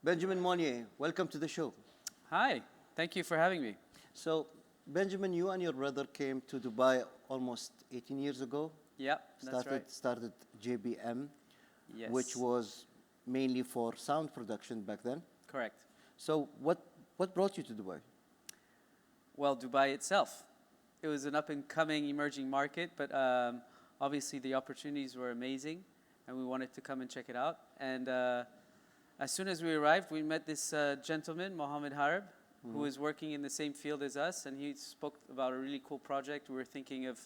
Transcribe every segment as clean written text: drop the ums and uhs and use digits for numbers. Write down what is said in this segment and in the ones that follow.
Benjamin Monie, welcome to the show. Hi, thank you for having me. So, Benjamin, you and your brother came to Dubai almost 18 years ago. Yeah, that's right. Started JBM, Yes, which was mainly for sound production back then. correct. So, what brought you to Dubai? Well, Dubai itself, it was an up-and-coming emerging market, but obviously the opportunities were amazing, and we wanted to come and check it out. And as soon as we arrived, we met this gentleman, Mohammed Harib, who was working in the same field as us, and he spoke about a really cool project. We were thinking of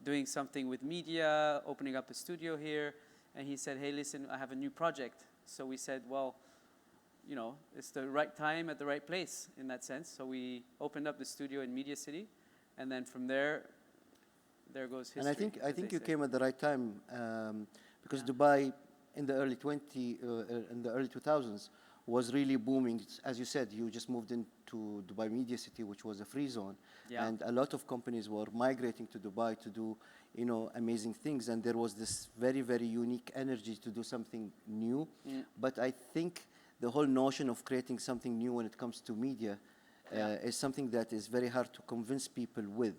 doing something with media, opening up a studio here, and he said, hey, listen, I have a new project. So we said, well, you know, it's the right time at the right place in that sense. So we opened up the studio in Media City, and then from there goes history. And I think you came at the right time because Dubai in the early 2000s was really booming. As you said, you just moved into Dubai Media City, which was a free zone, and a lot of companies were migrating to Dubai to do, you know, amazing things. And there was this very, very unique energy to do something new. But I think the whole notion of creating something new when it comes to media is something that is very hard to convince people with.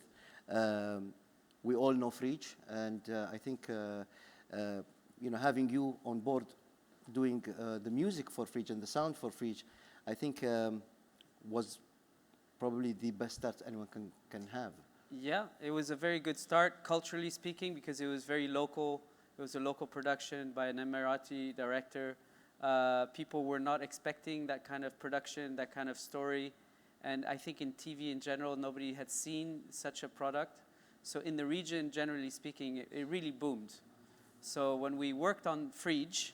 We all know Freej, and I think you know, having you on board doing the music for Freej and the sound for Freej, I think was probably the best start anyone can have. Yeah, it was a very good start, culturally speaking, because it was very local. It was a local production by an Emirati director. People were not expecting that kind of production, that kind of story. And I think in TV in general, nobody had seen such a product. So in the region, generally speaking, it really boomed. So when we worked on Freej,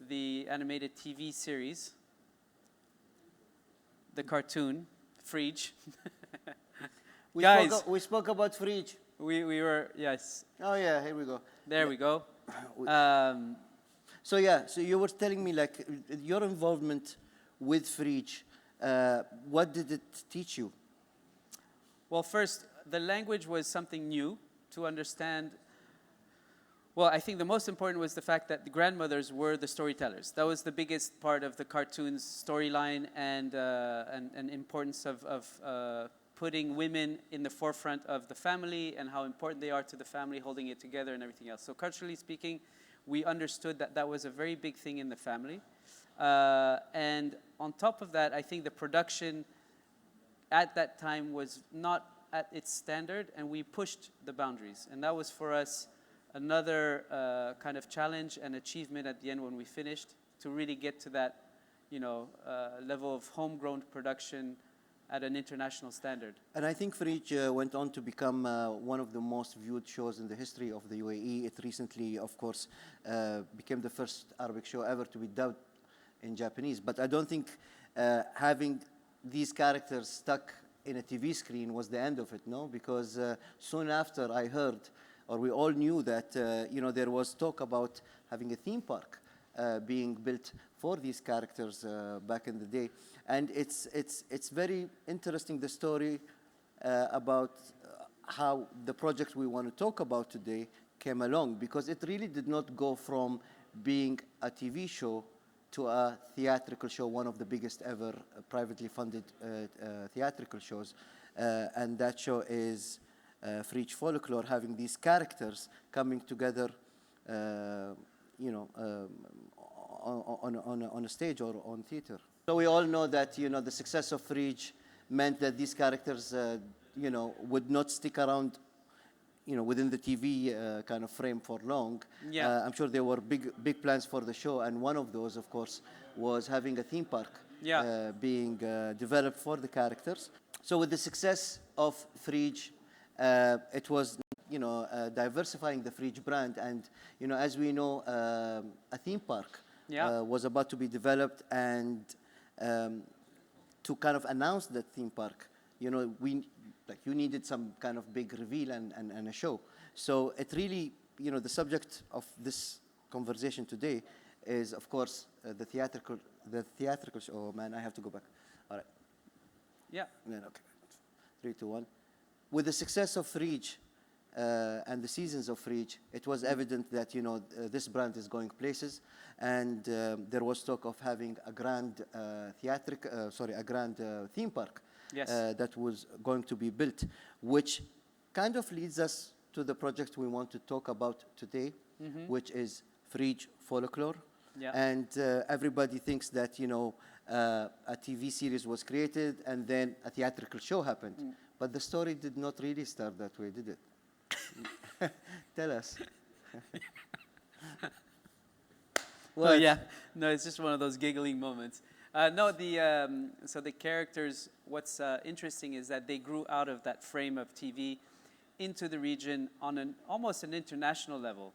the animated TV series, the cartoon, Freej. We spoke about Freej. We were, yes. Oh yeah, here we go. There we go. So you were telling me like your involvement with Freej, what did it teach you? Well, first, the language was something new to understand. Well, I think the most important was the fact that the grandmothers were the storytellers. That was the biggest part of the cartoon's storyline and importance of putting women in the forefront of the family and how important they are to the family, holding it together and everything else. So culturally speaking, we understood that that was a very big thing in the family. And on top of that, I think the production at that time was not at its standard, and we pushed the boundaries. And that was for us another kind of challenge and achievement at the end when we finished, to really get to that, you know, level of homegrown production at an international standard. And I think Freej went on to become one of the most viewed shows in the history of the UAE. It recently, of course, became the first Arabic show ever to be dubbed in Japanese. But I don't think having these characters stuck in a TV screen was the end of it, no? Because soon after I heard, or we all knew that, you know, there was talk about having a theme park being built for these characters back in the day. And it's very interesting, the story about how the project we want to talk about today came along, because it really did not go from being a TV show to a theatrical show, one of the biggest ever privately funded theatrical shows. And that show is Freej Folklore, having these characters coming together, you know, on a stage or on theater. So we all know that, you know, the success of Freej meant that these characters, you know, would not stick around, you know, within the TV kind of frame for long. Yeah. I'm sure there were big plans for the show, and one of those, of course, was having a theme park being developed for the characters. So with the success of Freej, it was, you know, diversifying the Freej brand, and, you know, as we know, a theme park was about to be developed, and to kind of announce that theme park, you know, you needed some kind of big reveal and a show. So it really, you know, the subject of this conversation today is, of course, the theatrical show. Oh man, I have to go back. All right. Yeah. Okay. 3, 2, 1. With the success of Freej, and the seasons of Freej, it was evident that this brand is going places, and there was talk of having a grand theme park Yes. that was going to be built, which kind of leads us to the project we want to talk about today, which is Freej Folklore. Yeah. And everybody thinks that a TV series was created and then a theatrical show happened, but the story did not really start that way, did it? Tell us. Well, yeah, no, it's just one of those giggling moments. No, so the characters, what's interesting is that they grew out of that frame of TV into the region on almost an international level.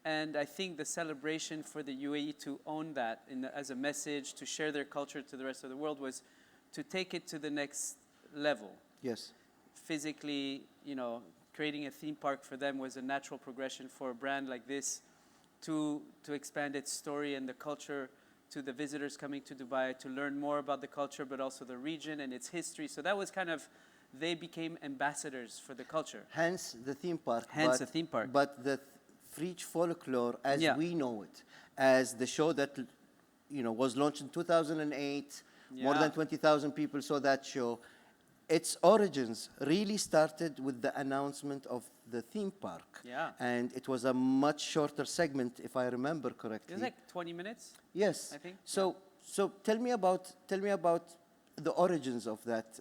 And I think the celebration for the UAE to own that as a message, to share their culture to the rest of the world, was to take it to the next level. Yes. Physically, creating a theme park for them was a natural progression for a brand like this to expand its story and the culture to the visitors coming to Dubai, to learn more about the culture, but also the region and its history. So that was kind of, they became ambassadors for the culture. Hence the theme park. Hence the theme park. But the Freej Folklore, as we know it, as the show that was launched in 2008, more than 20,000 people saw that show. Its origins really started with the announcement of the theme park. Yeah. And it was a much shorter segment, if I remember correctly. It was like 20 minutes. Yes. I think. So tell me about the origins of that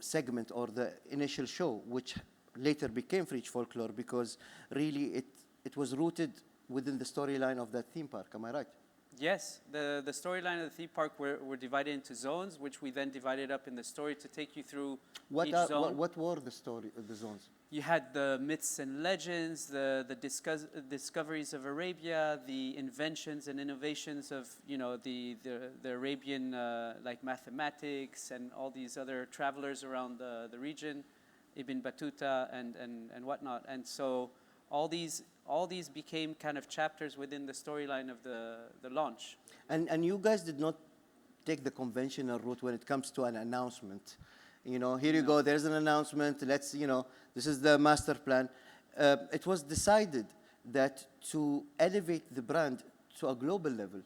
segment or the initial show, which later became Freej Folklore, because really it was rooted within the storyline of that theme park. Am I right? Yes, the storyline of the theme park were divided into zones, which we then divided up in the story to take you through each zone. What were the zones? You had the myths and legends, the discoveries of Arabia, the inventions and innovations of the Arabian like mathematics and all these other travelers around the region, Ibn Battuta and whatnot. And so all these became kind of chapters within the storyline of the launch. And you guys did not take the conventional route when it comes to an announcement. Here you go, there's an announcement, let's, this is the master plan. It was decided that to elevate the brand to a global level,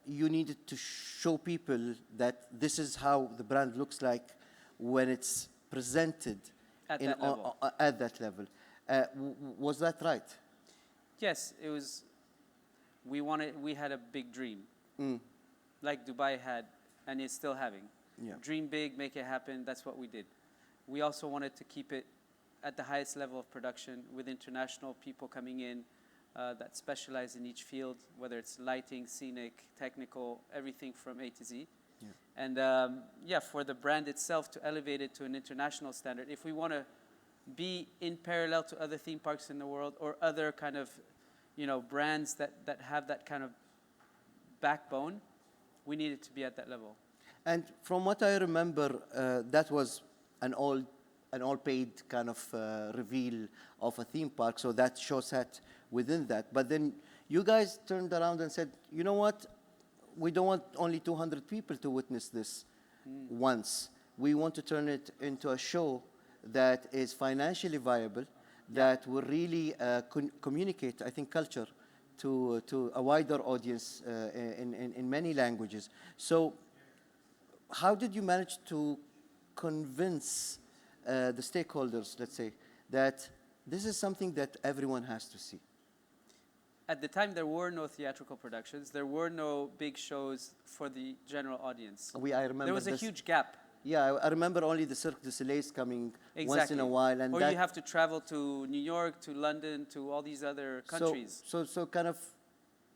you needed to show people that this is how the brand looks like when it's presented At that level. At that level. Was that right? Yes, it was. We had a big dream, like Dubai had, and is still having. Yeah. Dream big, make it happen. That's what we did. We also wanted to keep it at the highest level of production, with international people coming in that specialize in each field, whether it's lighting, scenic, technical, everything from A to Z. Yeah. And for the brand itself to elevate it to an international standard, if we want to be in parallel to other theme parks in the world or other kind of, brands that have that kind of backbone, we needed to be at that level. And from what I remember, that was an all paid kind of reveal of a theme park. So that show sat within that. But then you guys turned around and said, you know what? We don't want only 200 people to witness this once. We want to turn it into a show that is financially viable, that will really communicate, I think, culture to a wider audience in many languages. So how did you manage to convince the stakeholders, let's say, that this is something that everyone has to see? At the time, there were no theatrical productions. There were no big shows for the general audience. I remember there was a huge gap. Yeah, I remember only the Cirque du Soleil coming once in a while, and or you have to travel to New York, to London, to all these other countries. So kind of,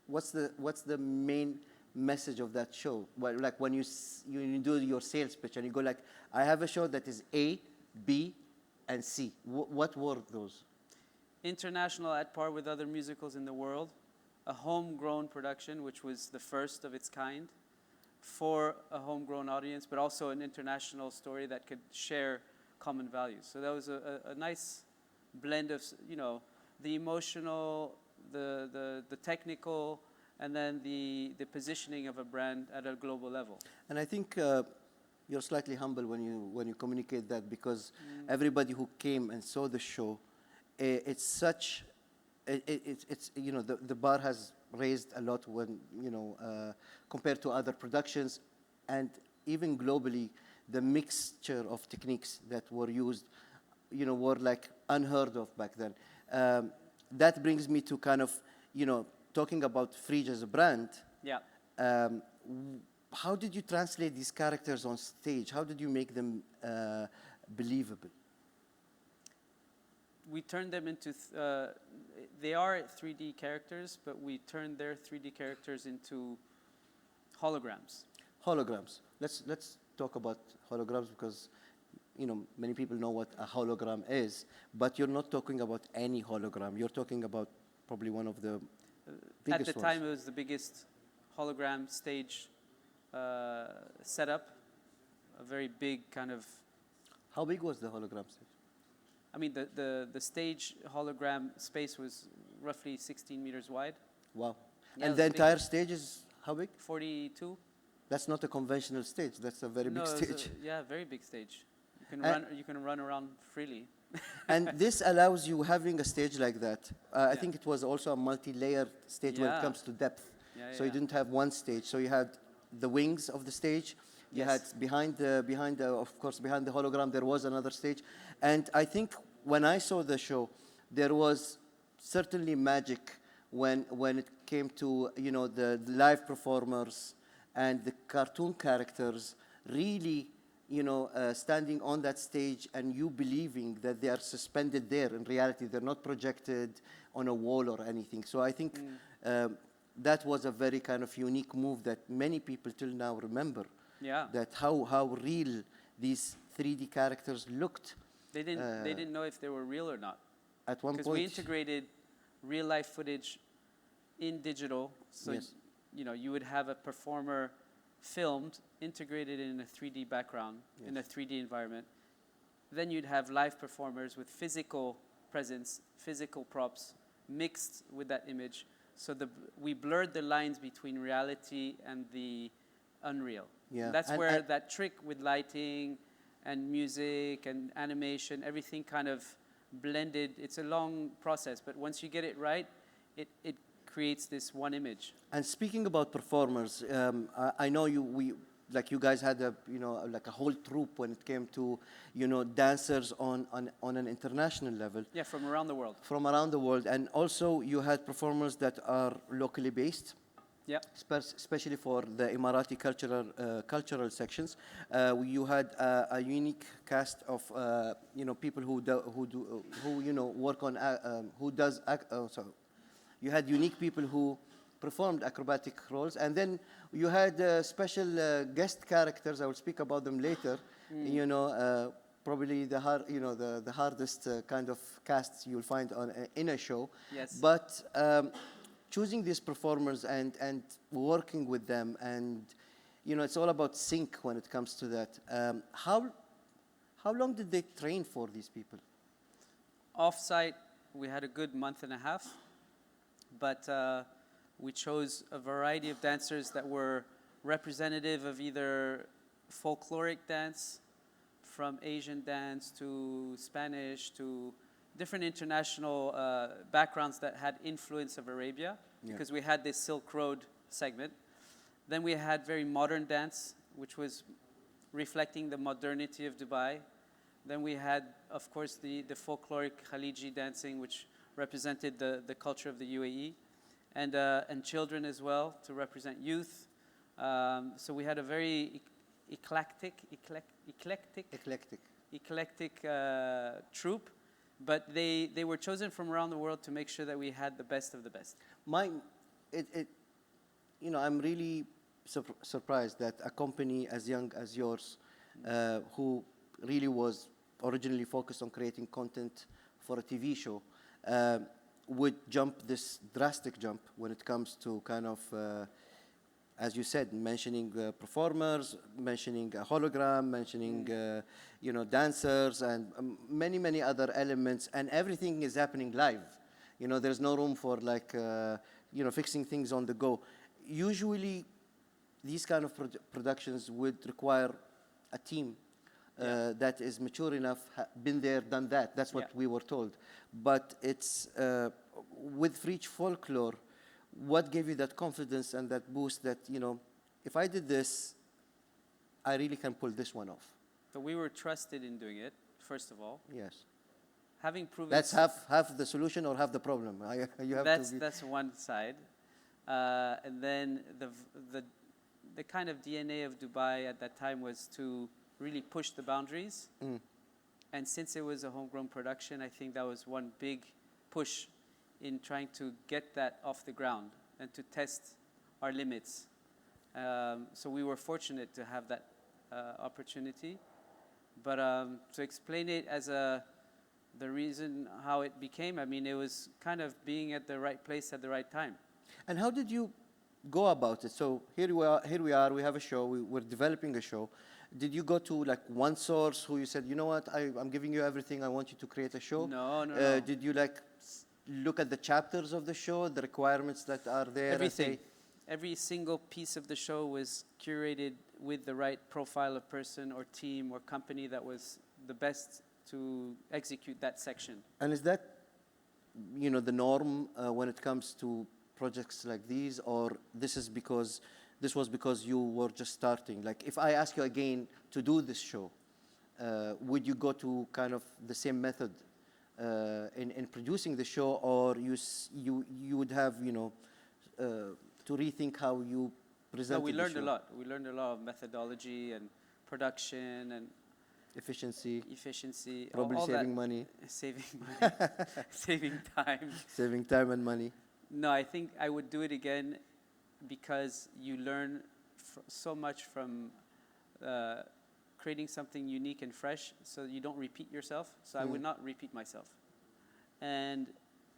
what's the main message of that show? Well, like when you do your sales pitch and you go like, I have a show that is A, B, and C. What were those? International, at par with other musicals in the world. A homegrown production, which was the first of its kind, for a homegrown audience, but also an international story that could share common values. So that was a nice blend of, the emotional, the technical, and then the positioning of a brand at a global level. And I think you're slightly humble when you communicate that, because everybody who came and saw the show, it's such, it's you know, the bar has raised a lot when, you know, compared to other productions, and even globally, the mixture of techniques that were used, you know, were like unheard of back then. That brings me to kind of, you know, talking about Freej as a brand. Yeah. How did you translate these characters on stage? How did you make them believable? We turned them into, they are 3D characters, but we turned their 3D characters into holograms. Holograms. Let's talk about holograms, because, you know, many people know what a hologram is, but you're not talking about any hologram. You're talking about probably one of the biggest At the ones. time, it was the biggest hologram stage setup, a very big kind of. How big was the hologram stage? I mean, the stage hologram space was roughly 16 meters wide. Wow. Yeah, And it the was big. entire stage is how big? 42. That's not a conventional stage. That's a very No, big it was stage. yeah, very big stage. And- You can run around freely. And this allows you, having a stage like that, I Yeah. think it was also a multi-layered stage when it Yeah. comes to depth. Yeah, So you yeah. didn't have one stage. So you had the wings of the stage. You Yes. had behind the, of course, behind the hologram, there was another stage. And I think when I saw the show, there was certainly magic when it came to, you know, the live performers and the cartoon characters really, you know, standing on that stage, and you believing that they are suspended there. In reality, they're not projected on a wall or anything. So I think that was a very kind of unique move that many people till now remember. Yeah. That how real these 3D characters looked They didn't know if they were real or not. at one Because we point. integrated real life footage in digital. So, Yes. you know, you would have a performer filmed, integrated in a 3D background, in a 3D environment. Then you'd have live performers with physical presence, physical props, mixed with that image. So we blurred the lines between reality and the unreal. Yeah. That's And- where and- that trick with lighting and music and animation, everything kind of blended. It's a long process, but once you get it right, it creates this one image. And speaking about performers, I know you guys had a, you know, like a whole troupe when it came to, you know, dancers on an international level. Yeah, from around the world. From around the world. And also you had performers that are locally based. Yeah. Especially for the Emirati cultural sections. You had a unique cast of, you know, people who you know, work on, you had unique people who performed acrobatic roles, and then you had special guest characters. I will speak about them later. You know, probably the hardest kind of casts you'll find in a show. Yes. But choosing these performers and working with them, and, you know, it's all about sync when it comes to that. How long did they train for these people? Off-site, we had a good month and a half, but we chose a variety of dancers that were representative of either folkloric dance, from Asian dance to Spanish to different international backgrounds that had influence of Arabia, because we had this Silk Road segment. Then we had very modern dance, which was reflecting the modernity of Dubai. Then we had, of course, the folkloric Khaliji dancing, which represented the culture of the UAE, and children as well, to represent youth. So we had a very eclectic troupe, but they were chosen from around the world to make sure that we had the best of the best. You know, I'm really surprised that a company as young as yours, who really was originally focused on creating content for a TV show, would jump this drastic jump when it comes to kind of, as you said, mentioning performers, mentioning a hologram, mentioning you know, dancers, and many, many other elements, and everything is happening live. You know, there's no room for like, you know, fixing things on the go. Usually, these kind of productions would require a team that is mature enough, been there, done that. That's what we were told. But it's with Freej Folklore, what gave you that confidence and that boost that, you know, if I did this, I really can pull this one off? So we were trusted in doing it, first of all. Yes. Having proven That's half the solution or half the problem. You have that's one side. And then the kind of DNA of Dubai at that time was to really push the boundaries. And since it was a homegrown production, I think that was one big push in trying to get that off the ground and to test our limits. So we were fortunate to have that opportunity. But to explain it as the reason how it became, I mean, it was kind of being at the right place at the right time. And how did you go about it? So here we are, we have a show, we're developing a show. Did you go to like one source who you said, you know what, I'm giving you everything, I want you to create a show? No, no, no. Did you like look at the chapters of the show, the requirements that are there? Everything. Every single piece of the show was curated with the right profile of person or team or company that was the best to execute that section. And is that, you know, the norm when it comes to projects like these, or this was because you were just starting? Like, if I ask you again to do this show, would you go to kind of the same method in producing the show, or you would have, you know, to rethink how you present? No, we learned a lot. We learned a lot of methodology and production and efficiency. Probably all saving money. Saving money. Saving time. Saving time and money. No, I think I would do it again because you learn so much from creating something unique and fresh, so you don't repeat yourself. So I would not repeat myself. And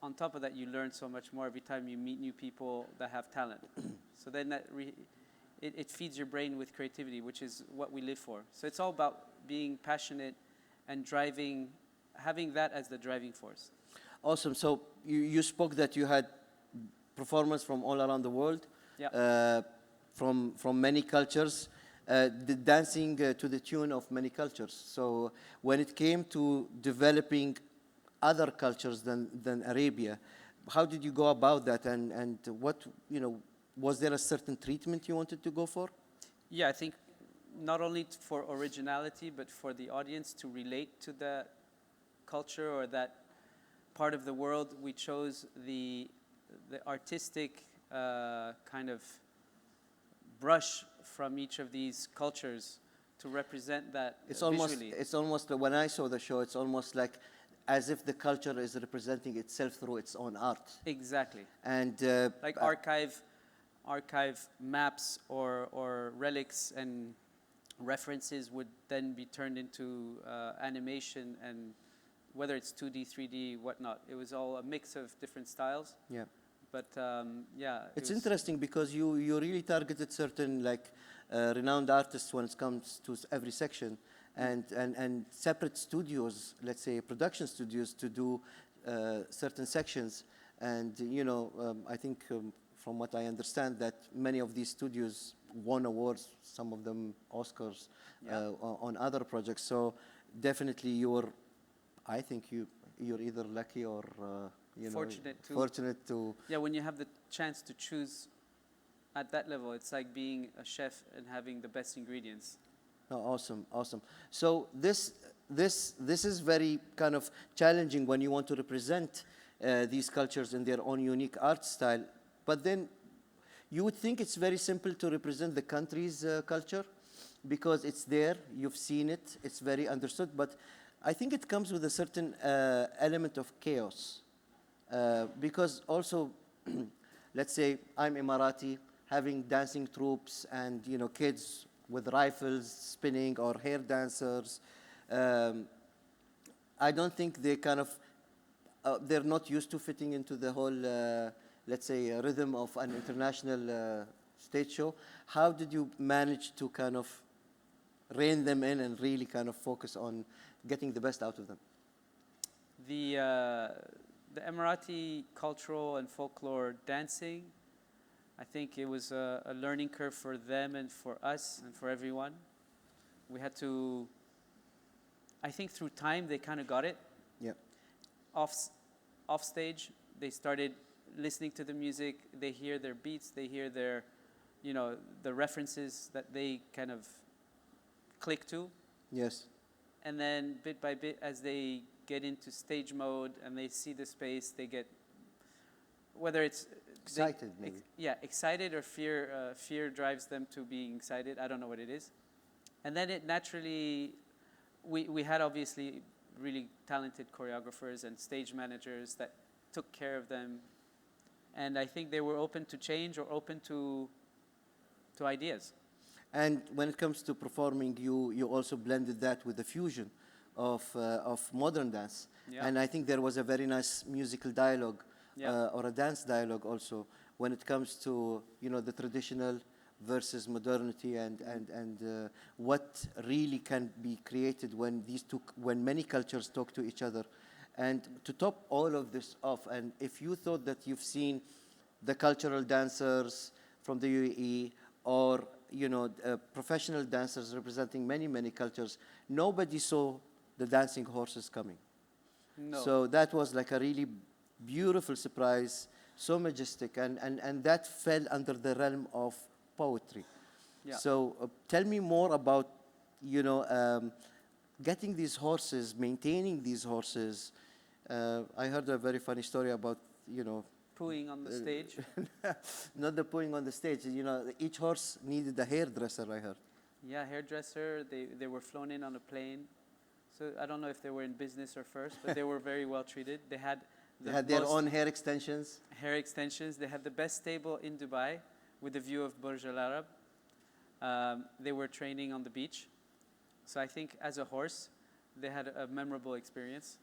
on top of that, you learn so much more every time you meet new people that have talent. So then that it feeds your brain with creativity, which is what we live for. So it's all about being passionate and having that as the driving force. Awesome. So you spoke that you had performers from all around the world, from many cultures, dancing to the tune of many cultures. So when it came to developing other cultures than Arabia, how did you go about that? And what, you know, was there a certain treatment you wanted to go for? Yeah, I think not only for originality, but for the audience to relate to that culture or that part of the world. We chose the artistic kind of brush from each of these cultures to represent that visually. It's almost when I saw the show, it's almost like as if the culture is representing itself through its own art. Exactly. And like archive maps or relics and references would then be turned into animation, and whether it's 2D, 3D, whatnot. It was all a mix of different styles. Yeah. But yeah. It's interesting because you really targeted certain like renowned artists when it comes to every section, and separate studios, let's say production studios, to do certain sections. And you know, I think from what I understand, that many of these studios won awards, some of them Oscars, on other projects. So definitely I think you're either lucky or fortunate to. Yeah, when you have the chance to choose at that level, it's like being a chef and having the best ingredients. Oh, awesome. So this is very kind of challenging when you want to represent these cultures in their own unique art style. But then you would think it's very simple to represent the country's culture because it's there, you've seen it, it's very understood. But I think it comes with a certain element of chaos. Because also, let's say I'm Emirati, having dancing troupes and, you know, kids with rifles spinning or hair dancers. I don't think they kind of, they're not used to fitting into the whole, let's say, rhythm of an international stage show. How did you manage to kind of rein them in and really kind of focus on getting the best out of them? The Emirati cultural and folklore dancing, I think it was a learning curve for them and for us and for everyone. We had to, I think through time they kind of got it. Yeah. Off stage, they started listening to the music. They hear their beats. They hear their, you know, the references that they kind of click to. Yes. And then bit by bit, as they get into stage mode and they see the space, they get, whether it's Excited, maybe. excited, or fear drives them to being excited. I don't know what it is. And then it naturally, we had obviously really talented choreographers and stage managers that took care of them. And I think they were open to change or open to ideas. And when it comes to performing, you also blended that with the fusion of modern dance. Yeah. And I think there was a very nice musical dialogue, Yeah. or a dance dialogue also, when it comes to, you know, the traditional versus modernity, and what really can be created when when many cultures talk to each other. And to top all of this off, and if you thought that you've seen the cultural dancers from the UAE, or, you know, professional dancers representing many cultures, nobody saw the dancing horses coming. No. So that was like a really beautiful surprise, so majestic, and that fell under the realm of poetry. Yeah. So tell me more about, you know, getting these horses, maintaining these horses. I heard a very funny story about, you know, Pooing on the stage. not the pooing on the stage. You know, each horse needed a hairdresser, I heard. Yeah, hairdresser. They were flown in on a plane. So I don't know if they were in business or first, but they were very well treated. They had Their own hair extensions. hair extensions. They had the best stable in Dubai with a view of Burj Al Arab. They were training on the beach. So I think as a horse, they had a memorable experience.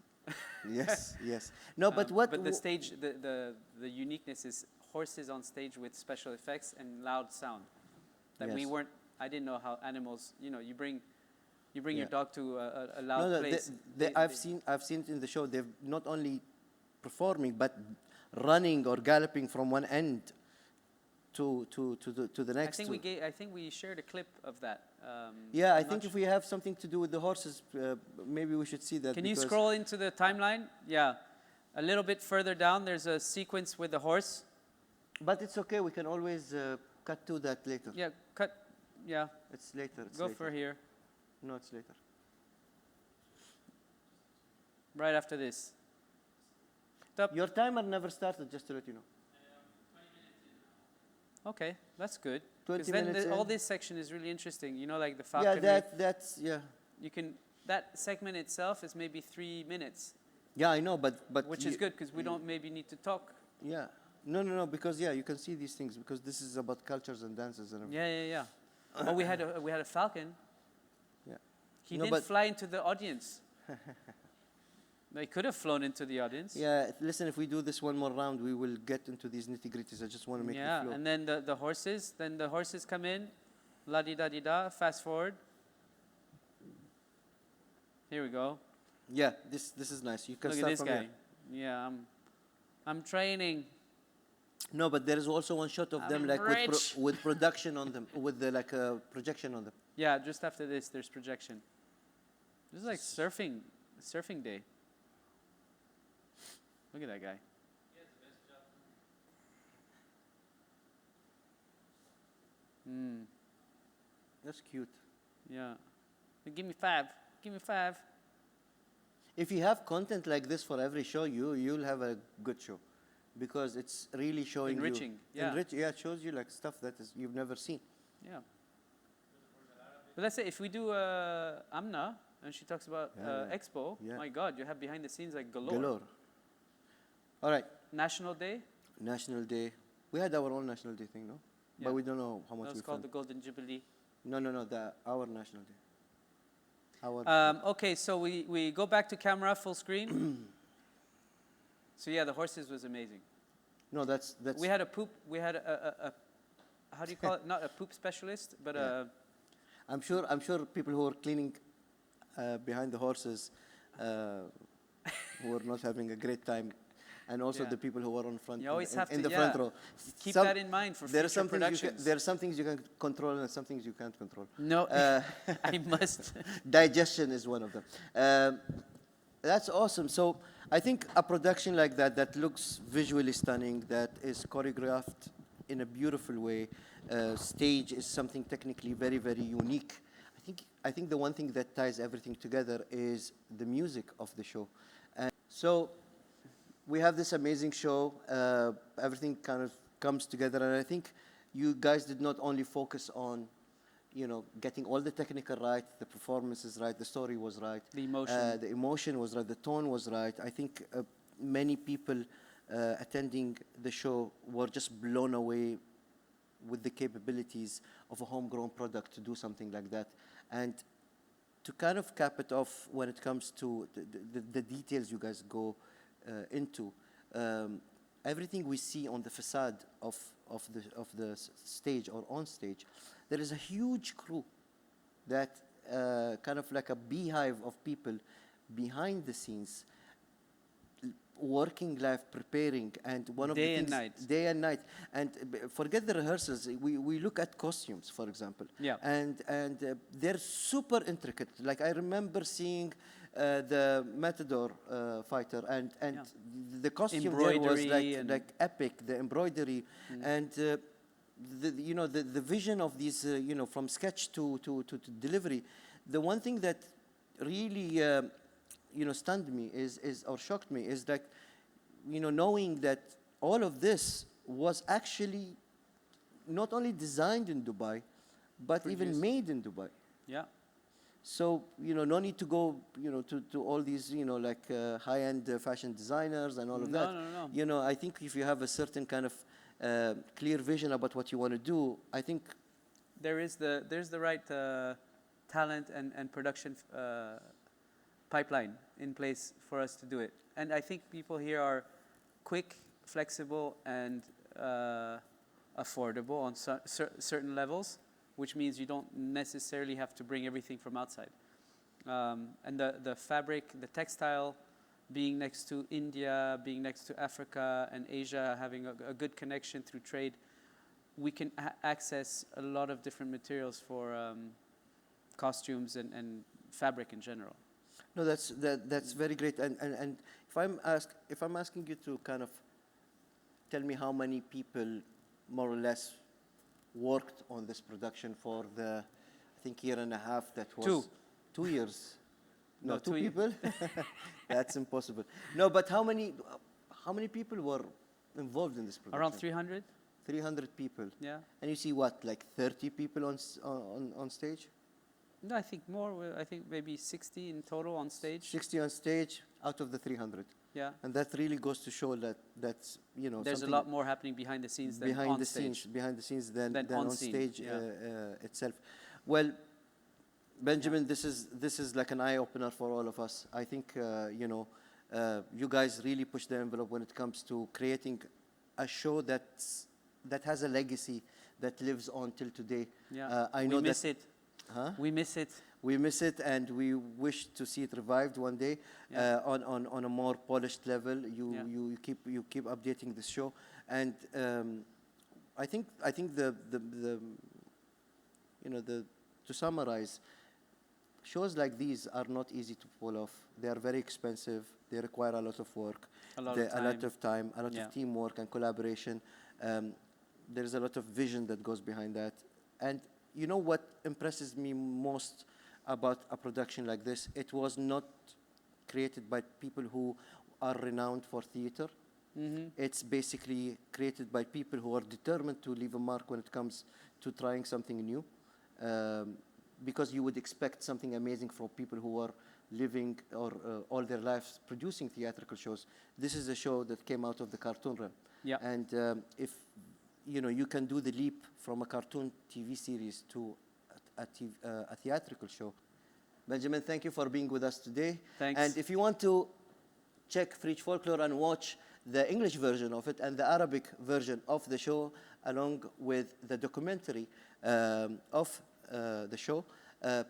Yes, yes. No, but what? But the stage, the uniqueness is horses on stage with special effects and loud sound. That we Yes. weren't. I didn't know how animals. You know, you bring your Yeah. dog to a loud No, place. I've seen it in the show. They're not only performing, but running or galloping from one end to the next. I think we shared a clip of that. Yeah, I I'm think not if we have something to do with the horses, maybe we should see that. Can you because- scroll into the timeline? Yeah. A little bit further down, there's a sequence with the horse. But it's okay. We can always cut to that later. Yeah, cut. Yeah, It's later. It's go later. for here. No, it's later. Right after this. Stop. Your timer never started, just to let you know. Okay, that's good. 20 Because then minutes all in. this section is really interesting. You know, like the Yeah, falconry. that's yeah. You can, that segment itself is maybe 3 minutes, Yeah, I know, but which is good because we don't maybe need to talk. Yeah. No, because yeah, you can see these things because this is about cultures and dances and everything. Yeah. Oh, we had a falcon. Yeah. He No, didn't but- fly into the audience. They could have flown into the audience. Yeah, listen, if we do this one more round, we will get into these nitty-gritties. I just want to make Yeah, it flow. and then the horses come in, la-di-da-di-da, fast forward. Here we go. Yeah, this is nice. You can Look at start this from guy. here. Yeah, I'm training. No, but there is also one shot of them I'm like rich. with production on them, with the like projection on them. Yeah, just after this, there's projection. This is like surfing day. Look at that guy. That's cute. Yeah. Give me 5. Give me 5. If you have content like this for every show, you'll have a good show, because it's really showing Enriching, you. yeah. Yeah, it shows you like stuff that is you've never seen. Yeah. But let's say if we do Amna and she talks about Yeah. Expo, Yeah. my God, you have behind the scenes like galore. Galore. All right, National Day, National Day. We had our own National Day thing, no? Yeah. But we don't know how that much was we called the filmed. Golden Jubilee. No, our National Day. Our Okay, so we go back to camera, full screen. So yeah, the horses was amazing. no, that's We had a how do you call it? Not a poop specialist, but Yeah. I'm sure people who were cleaning behind the horses were not having a great time. and also Yeah. the people who are on front, You always have in to, the front yeah, row. keep Some- that in mind for there are future some things productions. there are some things you can control and some things you can't control. No, I must. Digestion is one of them. That's awesome. So I think a production like that, that looks visually stunning, that is choreographed in a beautiful way, stage is something technically very, very unique. I think the one thing that ties everything together is the music of the show. And so we have this amazing show. Everything kind of comes together, and I think you guys did not only focus on, you know, getting all the technical right, the performances right, the story was right, the emotion was right, the tone was right. I think many people attending the show were just blown away with the capabilities of a homegrown product to do something like that. And to kind of cap it off when it comes to the details you guys go into, everything we see on the facade of the stage or on stage, there is a huge crew that kind of like a beehive of people behind the scenes, working live, preparing, and one of the things, day and night. And forget the rehearsals. We look at costumes, for example. Yeah. And they're super intricate. Like I remember seeing the Matador fighter, and Yeah. the costume there was like epic. The embroidery and. You know, the vision of these, you know, from sketch to delivery. The one thing that really, you know, stunned me or shocked me is like, you know, knowing that all of this was actually not only designed in Dubai, but even made in Dubai. Yeah. So, you know, no need to go, you know, to all these, you know, like high-end fashion designers and all of that. No. You know, I think if you have a certain kind of clear vision about what you want to do, I think there's the right talent and production pipeline in place for us to do it. And I think people here are quick, flexible, and affordable on certain levels, which means you don't necessarily have to bring everything from outside. And the fabric, the textile, being next to India, being next to Africa and Asia, having a good connection through trade, we can access a lot of different materials for costumes and fabric in general. no, that's very great. And if I'm asking you to kind of tell me how many people more or less worked on this production for the, I think, year and a half that was 2 years. No, two people? That's impossible. No, but how many people were involved in this production? Around 300. 300 people. Yeah. And you see what, like 30 people on stage? No, I think more. I think maybe 60 in total on stage. 60 on stage out of the 300. Yeah. And that really goes to show that that's, you know, there's a lot more happening behind the scenes than on stage. Behind the scenes than on scene, stage yeah. itself. Well, Benjamin, this is like an eye-opener for all of us. I think, you know, you guys really push the envelope when it comes to creating a show that has a legacy that lives on till today. Yeah. I know we miss it. Huh? We miss it. We miss it, and we wish to see it revived one day on a more polished level. You keep updating this show, and I think the you know, to summarize, shows like these are not easy to pull off. They are very expensive. They require a lot of work, a lot of time, a lot of teamwork and collaboration. There is a lot of vision that goes behind that. And you know what impresses me most about a production like this? It was not created by people who are renowned for theater. Mm-hmm. It's basically created by people who are determined to leave a mark when it comes to trying something new. Because you would expect something amazing from people who are living or all their lives producing theatrical shows. This is a show that came out of the cartoon realm. Yeah. And if you know, you can do the leap from a cartoon TV series to a theatrical show. Benjamin, thank you for being with us today. Thanks. And if you want to check Freej Folklore and watch the English version of it and the Arabic version of the show, along with the documentary of the show,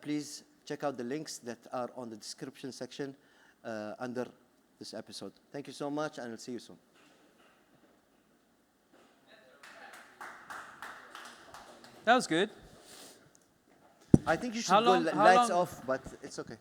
please check out the links that are on the description section under this episode. Thank you so much, and I'll see you soon. That was good. I think you should How go long- how lights long- off, but it's okay.